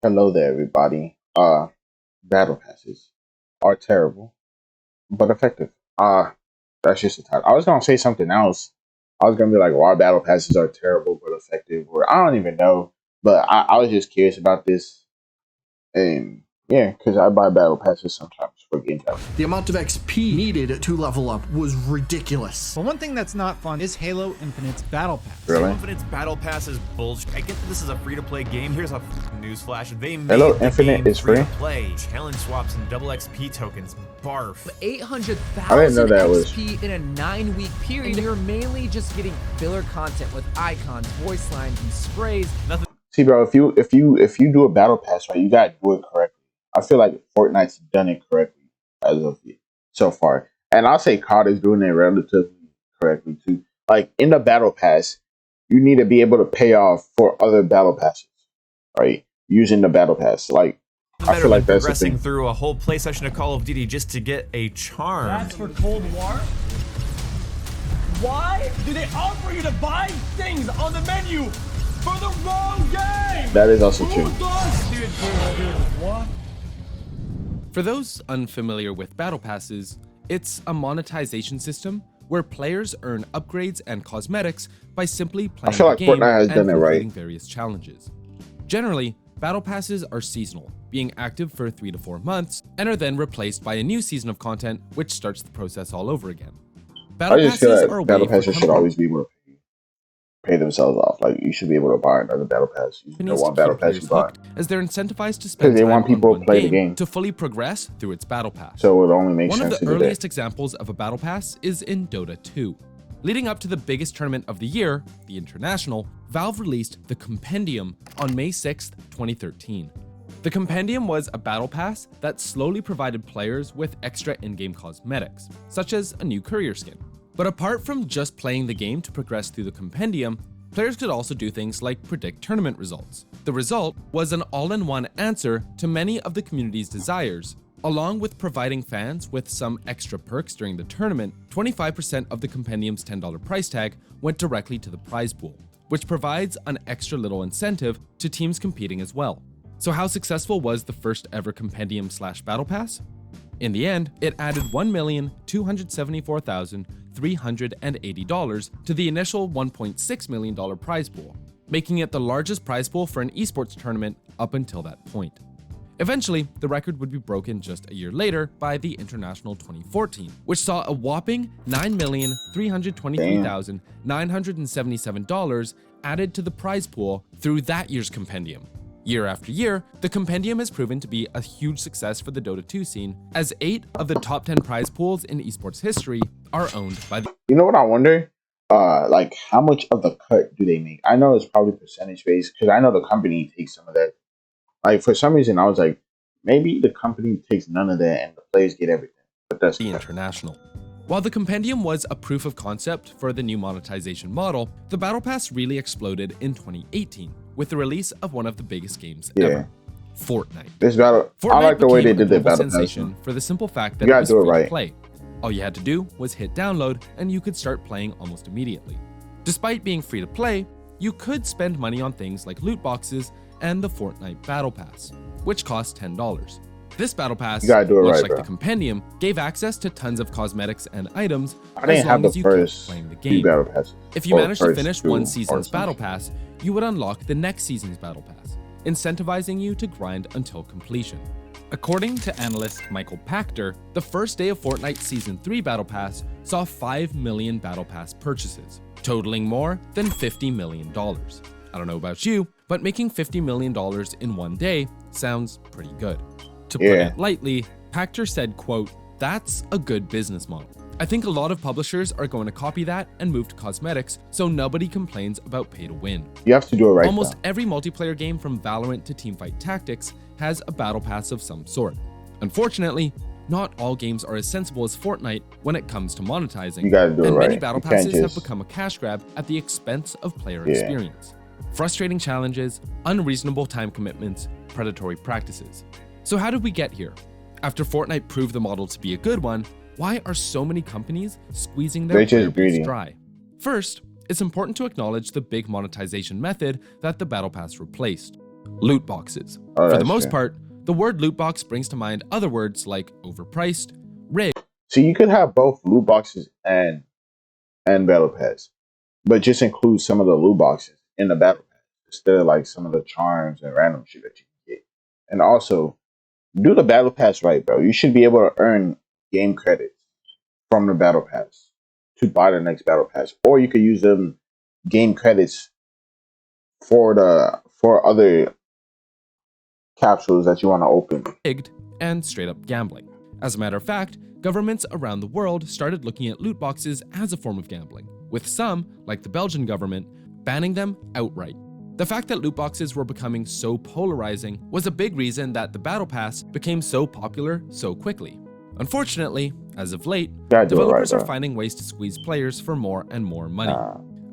Hello there, everybody. Battle passes are terrible, but effective. That's just the title. I was gonna say something else. I was gonna be like, why battle passes are terrible but effective, or I don't even know. But I was just curious about this, and yeah, because I buy battle passes sometimes for game time. The amount of XP needed to level up was ridiculous. But one thing that's not fun is Halo Infinite's Battle Pass. Really? Halo Infinite's Battle Pass is bullshit. I get that this is a free-to-play game. Here's a newsflash. They made Halo the Infinite game is free? Play challenge swaps and double XP tokens. Barf. 800,000 I didn't know that was- XP in a 9-week period, and you're mainly just getting filler content with icons, voice lines, and sprays. Nothing. See, bro, if you do a battle pass right, you gotta do it correctly. I feel like Fortnite's done it correctly as of so far, and I'll say COD is doing it relatively correctly too. Like in the battle pass, you need to be able to pay off for other battle passes, right? Using the battle pass, like I feel like that's the progressing thing. through a whole play session of Call of Duty just to get a charm. That's for Cold War? Why do they offer you to buy things on the menu for the wrong game? That is also true. Who does? What? For those unfamiliar with Battle Passes, it's a monetization system where players earn upgrades and cosmetics by simply playing feel the like game Fortnite has and done it right. completing various challenges. Generally, Battle Passes are seasonal, being active for 3 to 4 months, and are then replaced by a new season of content, which starts the process all over again. Battle I just feel Passes like are a way battle for passes should companies always be able to pay themselves off. Like you should be able to buy another battle pass. You know, to one battle keep pass players you buy. hooked, as they're incentivized to spend Because they time want on people to one play the game. to fully progress through its Battle Pass. So it only makes One of sense the to do earliest that. examples of a Battle Pass is in Dota 2. Leading up to the biggest tournament of the year, the International, Valve released the Compendium on May 6th, 2013. The Compendium was a Battle Pass that slowly provided players with extra in-game cosmetics, such as a new courier skin. But apart from just playing the game to progress through the Compendium, players could also do things like predict tournament results. The result was an all-in-one answer to many of the community's desires. Along with providing fans with some extra perks during the tournament, 25% of the Compendium's $10 price tag went directly to the prize pool, which provides an extra little incentive to teams competing as well. So how successful was the first ever Compendium/Battle Pass? In the end, it added $1,274,380 to the initial $1.6 million prize pool, making it the largest prize pool for an esports tournament up until that point. Eventually, the record would be broken just a year later by the International 2014, which saw a whopping $9,323,977 added to the prize pool through that year's Compendium. Year after year, the Compendium has proven to be a huge success for the Dota 2 scene, as 8 of the top 10 prize pools in esports history are owned by the... You know what I wonder? Like how much of the cut do they make? I know it's probably percentage based because I know the company takes some of that. Like for some reason, I was like, maybe the company takes none of that and the players get everything. But that's the International. While the Compendium was a proof of concept for the new monetization model, the Battle Pass really exploded in 2018 with the release of one of the biggest games ever, Fortnite. This battle, Fortnite I like the way they became a did the global battle sensation pass. for the simple fact that You it gotta was do it free right. to play. All you had to do was hit download and you could start playing almost immediately. Despite being free to play, you could spend money on things like loot boxes and the Fortnite Battle Pass, which cost $10. This Battle Pass, You gotta do it much right, like bro. the Compendium, gave access to tons of cosmetics and items I as didn't have long the as you kept first playing the few game. battle passes. If you Or managed to first finish two one or season's Battle something. Pass, you would unlock the next season's Battle Pass, incentivizing you to grind until completion. According to analyst Michael Pachter, the first day of Fortnite Season 3 Battle Pass saw 5 million Battle Pass purchases, totaling more than $50 million. I don't know about you, but making $50 million in one day sounds pretty good. To put Yeah. it lightly, Pachter said, quote, "That's a good business model. I think a lot of publishers are going to copy that and move to cosmetics so nobody complains about pay to win." You have to do it right. Almost though. every multiplayer game from Valorant to Teamfight Tactics has a battle pass of some sort. Unfortunately, not all games are as sensible as Fortnite when it comes to monetizing, You gotta do it and many right. battle You can't passes have just- become a cash grab at the expense of player Yeah. experience. Frustrating challenges, unreasonable time commitments, predatory practices. So how did we get here? After Fortnite proved the model to be a good one, why are so many companies squeezing their They're just player base greedy. dry? First, it's important to acknowledge the big monetization method that the Battle Pass replaced. Loot boxes. Oh, For the that's most true. part, the word loot box brings to mind other words like overpriced, rigged, So you could have both loot boxes and battle pass, but just include some of the loot boxes in the battle pass instead of like some of the charms and random shit that you can get. And also, do the battle pass right, bro. You should be able to earn game credits from the battle pass to buy the next battle pass, or you could use them game credits for other capsules that you want to open. and straight up gambling. As a matter of fact, governments around the world started looking at loot boxes as a form of gambling, with some, like the Belgian government, banning them outright. The fact that loot boxes were becoming so polarizing was a big reason that the Battle Pass became so popular so quickly. Unfortunately, as of late, Gotta do it developers right, are bro. finding ways to squeeze players for more and more money.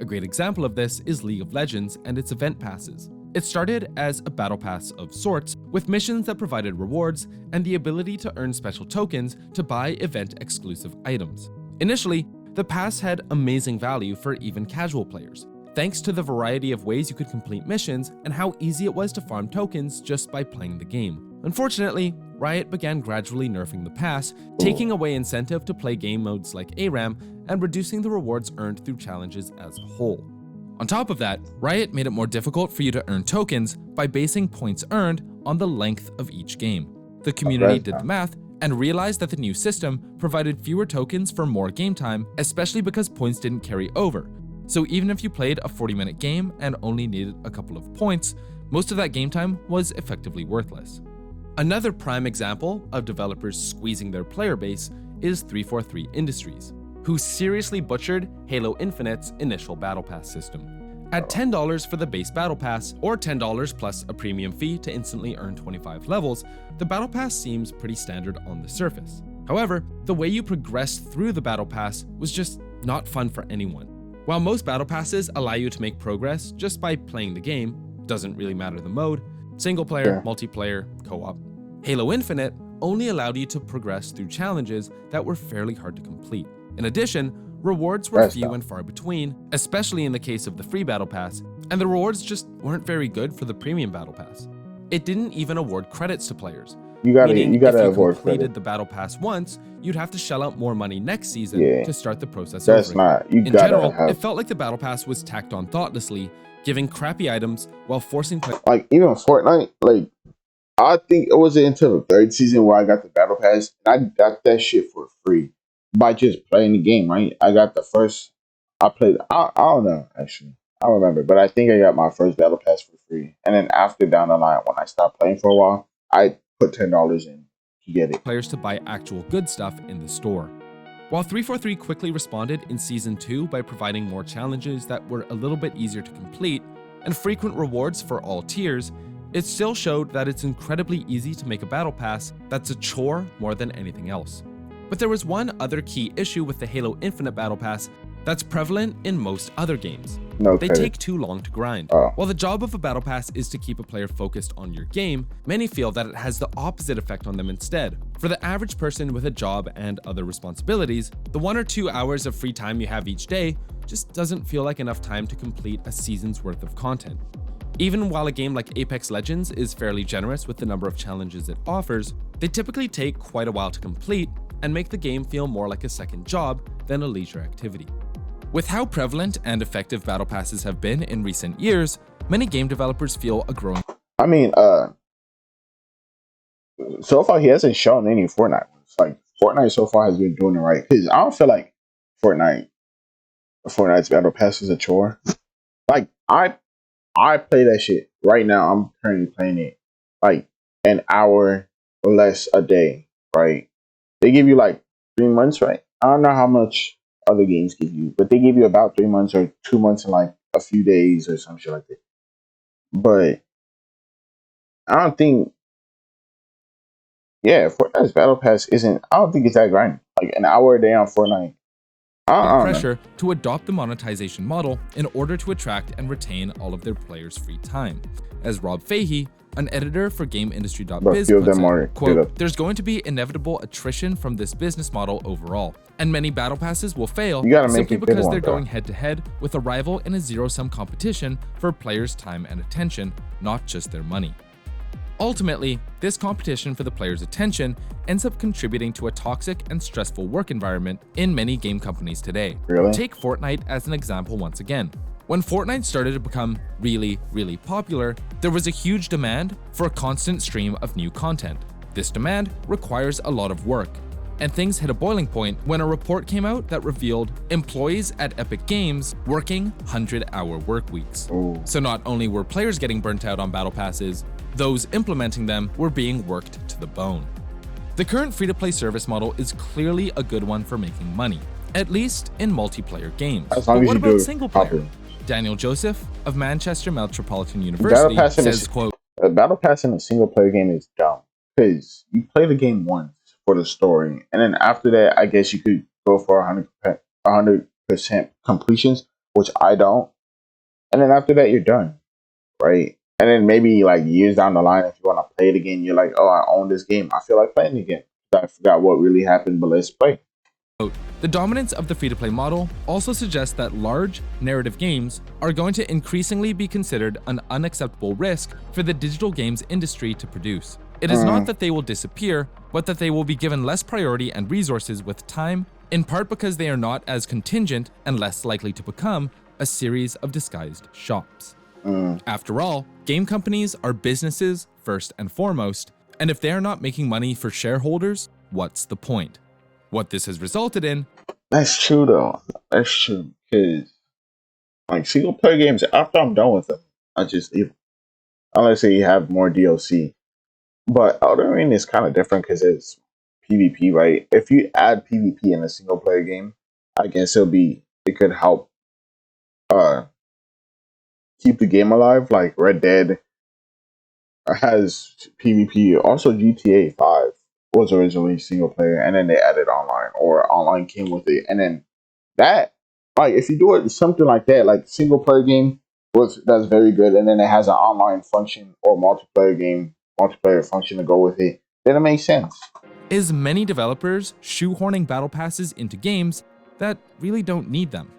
A great example of this is League of Legends and its event passes. It started as a battle pass of sorts, with missions that provided rewards and the ability to earn special tokens to buy event-exclusive items. Initially, the pass had amazing value for even casual players, thanks to the variety of ways you could complete missions and how easy it was to farm tokens just by playing the game. Unfortunately, Riot began gradually nerfing the pass, taking away incentive to play game modes like ARAM and reducing the rewards earned through challenges as a whole. On top of that, Riot made it more difficult for you to earn tokens by basing points earned on the length of each game. The community did the math and realized that the new system provided fewer tokens for more game time, especially because points didn't carry over. So even if you played a 40-minute game and only needed a couple of points, most of that game time was effectively worthless. Another prime example of developers squeezing their player base is 343 Industries, who seriously butchered Halo Infinite's initial Battle Pass system. At $10 for the base Battle Pass, or $10 plus a premium fee to instantly earn 25 levels, the Battle Pass seems pretty standard on the surface. However, the way you progressed through the Battle Pass was just not fun for anyone. While most Battle Passes allow you to make progress just by playing the game, doesn't really matter the mode, single player, multiplayer, co-op, Halo Infinite only allowed you to progress through challenges that were fairly hard to complete. In addition, rewards were few and far between, especially in the case of the free Battle Pass, and the rewards just weren't very good for the premium Battle Pass. It didn't even award credits to players. You gotta Meaning award if you completed credit. the Battle Pass once, you'd have to shell out more money next season to start the process That's over again. not. You In gotta general, have. it felt like the Battle Pass was tacked on thoughtlessly, giving crappy items while forcing players. Like even Fortnite, like I think it wasn't until the third season where I got the Battle Pass. And I got that shit for free by just playing the game. Right, I got the first. I played. I don't know actually. I don't remember, but I think I got my first Battle Pass for free. And then after down the line, when I stopped playing for a while, I put $10 in to get it. Players to buy actual good stuff in the store. While 343 quickly responded in Season 2 by providing more challenges that were a little bit easier to complete and frequent rewards for all tiers, it still showed that it's incredibly easy to make a battle pass that's a chore more than anything else. But there was one other key issue with the Halo Infinite Battle Pass that's prevalent in most other games. They take too long to grind. While the job of a battle pass is to keep a player focused on your game, many feel that it has the opposite effect on them instead. For the average person with a job and other responsibilities, the 1 or 2 hours of free time you have each day just doesn't feel like enough time to complete a season's worth of content. Even while a game like Apex Legends is fairly generous with the number of challenges it offers, they typically take quite a while to complete and make the game feel more like a second job than a leisure activity. With how prevalent and effective battle passes have been in recent years, many game developers feel a growing. I mean, so far he hasn't shown any Fortnite ones. Like Fortnite so far has been doing it right. Cause I don't feel like Fortnite's battle pass is a chore. Like I play that shit right now. I'm currently playing it like an hour or less a day. Right? They give you like 3 months, right? I don't know how much other games give you, but they give you about 3 months or 2 months and like a few days or some shit like that. But I don't think, Fortnite's Battle Pass isn't. I don't think it's that grinding. Like an hour a day on Fortnite. I don't know. Pressure to adopt the monetization model in order to attract and retain all of their players' free time. As Rob Fahey, an editor for GameIndustry.biz, But few of them are quote, "There's going to be inevitable attrition from this business model overall, and many battle passes will fail simply because they're going head-to-head with a rival in a zero-sum competition for players' time and attention, not just their money." Ultimately, this competition for the player's attention ends up contributing to a toxic and stressful work environment in many game companies today. Take Fortnite as an example once again. When Fortnite started to become really popular, there was a huge demand for a constant stream of new content. This demand requires a lot of work, and things hit a boiling point when a report came out that revealed employees at Epic Games working 100-hour work weeks. So not only were players getting burnt out on battle passes, those implementing them were being worked to the bone. The current free-to-play service model is clearly a good one for making money, at least in multiplayer games. But what about single player? Daniel Joseph of Manchester Metropolitan University says, quote, "A battle pass in a single player game is dumb, because you play the game once for the story, and then after that, I guess you could go for 100% completions, which I don't, and then after that, you're done, right? And then maybe like years down the line, if you want to play it again, you're like, oh, I own this game. I feel like playing it again. I forgot what really happened, but let's play." The dominance of the free-to-play model also suggests that large, narrative games are going to increasingly be considered an unacceptable risk for the digital games industry to produce. It is not that they will disappear, but that they will be given less priority and resources with time, in part because they are not as contingent and less likely to become a series of disguised shops. After all, game companies are businesses first and foremost, and if they are not making money for shareholders, what's the point? What this has resulted in... That's true though. That's true. Because like single player games, after I'm done with them, I just leave them. Unless you have more DLC. But Elden Ring is kind of different because it's PvP, right? If you add PvP in a single player game, I guess it could help keep the game alive. Like Red Dead has PvP. Also GTA 5 was originally single player, and then they added online, or online came with it. And then that, like, if you do it something like that, like single player game that's very good, and then it has an online function or multiplayer function to go with it, then it makes sense. Is many developers shoehorning battle passes into games that really don't need them.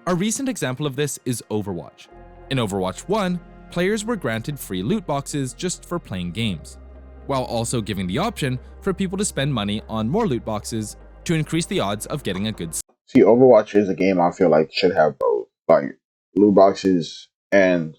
A recent example of this is Overwatch. In Overwatch 1, players were granted free loot boxes just for playing games, while also giving the option for people to spend money on more loot boxes to increase the odds of getting a good See, Overwatch is a game I feel like should have both, like loot boxes and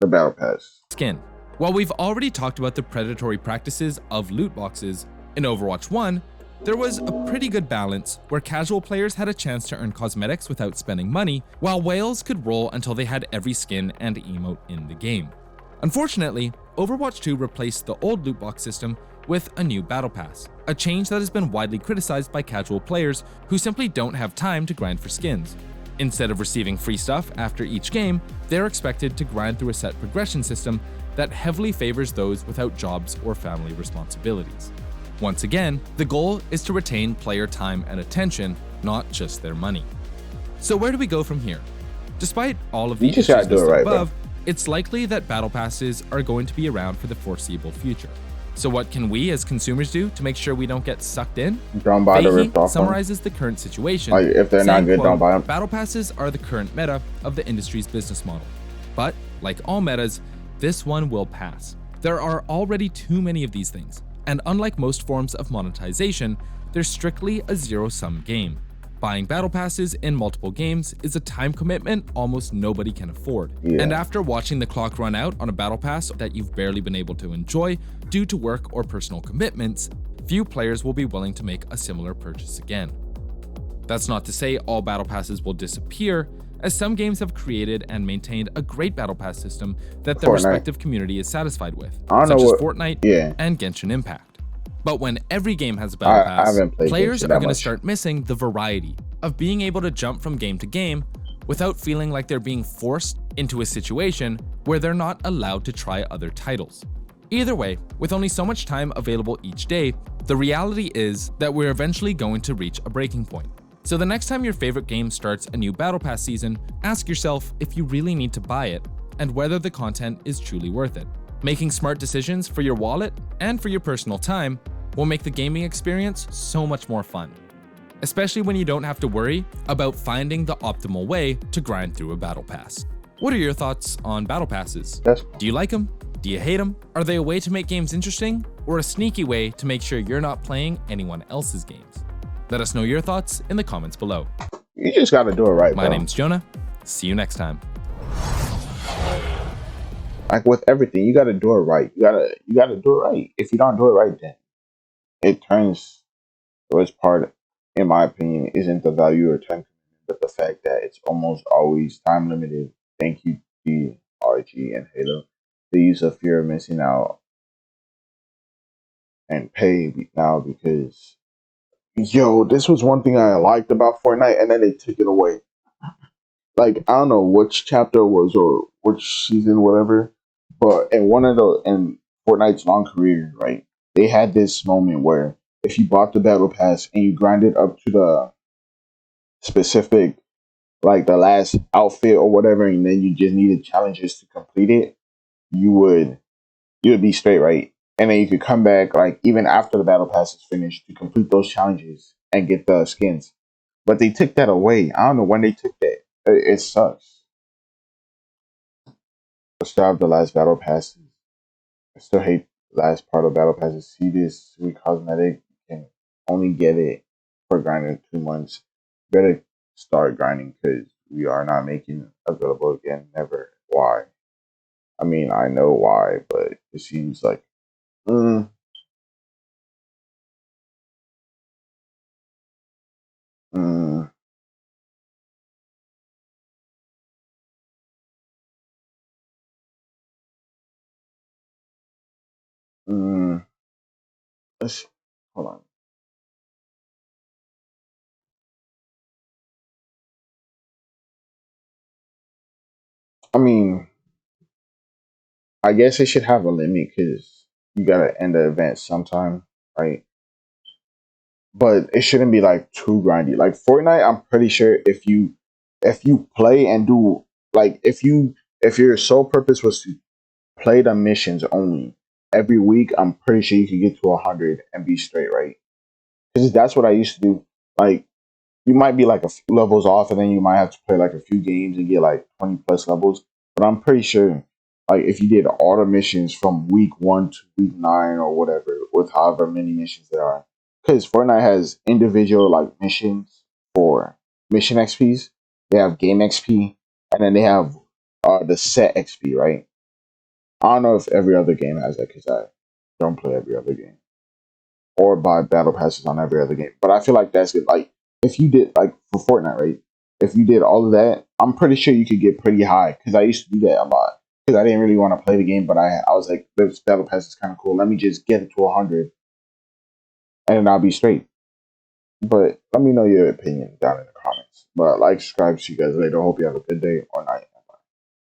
the battle pass skin. While we've already talked about the predatory practices of loot boxes, in Overwatch 1, there was a pretty good balance where casual players had a chance to earn cosmetics without spending money, while whales could roll until they had every skin and emote in the game. Unfortunately, Overwatch 2 replaced the old loot box system with a new battle pass, a change that has been widely criticized by casual players who simply don't have time to grind for skins. Instead of receiving free stuff after each game, they're expected to grind through a set progression system that heavily favors those without jobs or family responsibilities. Once again, the goal is to retain player time and attention, not just their money. So where do we go from here? Despite all of the issues listed above, it's likely that battle passes are going to be around for the foreseeable future. So what can we as consumers do to make sure we don't get sucked in? Don't buy the ripped off summarizes the current situation. Like, if they're not good, quote, don't buy them. "Battle passes are the current meta of the industry's business model. But, like all metas, this one will pass. There are already too many of these things. And unlike most forms of monetization, they're strictly a zero-sum game. Buying battle passes in multiple games is a time commitment almost nobody can afford. And after watching the clock run out on a battle pass that you've barely been able to enjoy due to work or personal commitments, few players will be willing to make a similar purchase again. That's not to say all battle passes will disappear, as some games have created and maintained a great battle pass system that their respective community is satisfied with, such as Fortnite and Genshin Impact. But when every game has a battle pass, players are going to start missing the variety of being able to jump from game to game without feeling like they're being forced into a situation where they're not allowed to try other titles. Either way, with only so much time available each day, the reality is that we're eventually going to reach a breaking point. So the next time your favorite game starts a new battle pass season, ask yourself if you really need to buy it and whether the content is truly worth it. Making smart decisions for your wallet and for your personal time will make the gaming experience so much more fun, especially when you don't have to worry about finding the optimal way to grind through a battle pass. What are your thoughts on battle passes? Do you like them? Do you hate them? Are they a way to make games interesting, or a sneaky way to make sure you're not playing anyone else's games? Let us know your thoughts in the comments below. You just gotta do it right, My bro. name's Jonah. See you next time. Like with everything, you gotta do it right. You gotta do it right. If you don't do it right, then it turns towards part, in my opinion, isn't the value or time commitment, but the fact that it's almost always time limited. Thank you, RG and Halo. The use of fear of missing out and pay now, because yo, this was one thing I liked about Fortnite, and then they took it away. Like, I don't know which chapter it was or which season, whatever, but in Fortnite's long career, right, they had this moment where if you bought the battle pass and you grinded up to the specific, like the last outfit or whatever, and then you just needed challenges to complete it, you would be straight, right? And then you could come back, like, even after the battle pass is finished, to complete those challenges and get the skins. But they took that away. I don't know when they took that. It sucks. I still have the last battle passes. I still hate the last part of battle passes. See this sweet cosmetic, you can only get it for grinding 2 months. Better start grinding, because we are not making it available again. Never. Why? I mean, I know why, but it seems like mm, mm, mm. Let's hold on. I mean, I guess it should have a limit, because you gotta end the event sometime, right? But it shouldn't be like too grindy. Like Fortnite, I'm pretty sure if you play and do, like, if your sole purpose was to play the missions only every week, I'm pretty sure you could get to 100 and be straight, right? Because that's what I used to do. Like, you might be like a few levels off, and then you might have to play like a few games and get like 20 plus levels. But I'm pretty sure, like, if you did all the missions from week 1 to week 9 or whatever, with however many missions there are, because Fortnite has individual like missions for mission XPs. They have game XP, and then they have the set XP, right? I don't know if every other game has that, because I don't play every other game or buy battle passes on every other game. But I feel like that's good. Like, if you did, like, for Fortnite, right? If you did all of that, I'm pretty sure you could get pretty high, because I used to do that a lot, because I didn't really want to play the game, but I was like, this battle pass is kind of cool. Let me just get it to 100, and then I'll be straight. But let me know your opinion down in the comments. But like, subscribe, see you guys later. Hope you have a good day or night.